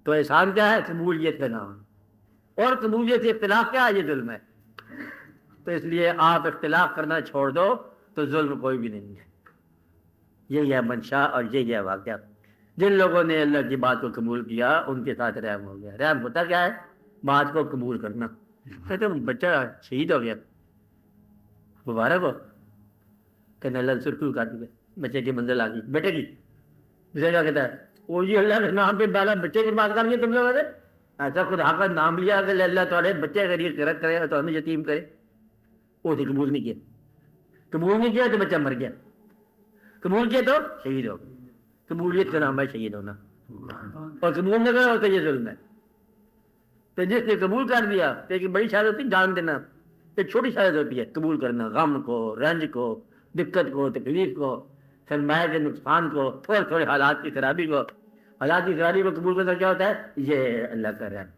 تو احسان کیا ہے؟ قبولیت کا نام، اور قبولیت سے اختلاف کیا ہے؟ یہ ظلم ہے۔ تو اس لیے آپ اختلاف کرنا چھوڑ دو تو ظلم کوئی بھی نہیں ہے۔ یہی ہے منشا اور یہی ہے واقعہ۔ جن لوگوں نے اللہ کی بات کو قبول کیا ان کے ساتھ رحم ہو گیا۔ رحم ہوتا کیا ہے؟ بات کو قبول کرنا۔ کہتے بچہ شہید ہو گیا، مبارک ہو، کہنے اللہ سرخو کاٹ گئے، بچے کی منزل آ گئی، بیٹے کی۔ دوسرا کیا کہتا ہے؟ وہ جی اللہ کے نام پہ پہلا بچے کی بات کرنی ہے تم لوگوں نے؟ ایسا خدا کا نام لیا کہ اللہ تعالیٰ بچے کا یہ قرت کرے اور تو ہمیں یتیم کرے۔ وہ تو قبول نہیں کیا، قبول نہیں کیا تو بچہ مر گیا، قبول کیا تو شہید ہو۔ قبولیت کا نام ہے شہید ہونا، اور قبول نہ کرو تو یہ ظلم ہے۔ تو جس نے قبول کر دیا تو ایک بڑی شہادت ہوتی ہے جان دینا، ایک چھوٹی شہادت ہوتی ہے قبول کرنا، غم کو، رنج کو، دقت کو، تکلیف کو، سرمایہ کے نقصان کو، تھوڑے تھوڑے حالات کی خرابی کو۔ حالات کی خرابی کو قبول کرنا کیا ہوتا ہے؟ یہ اللہ کا رحم۔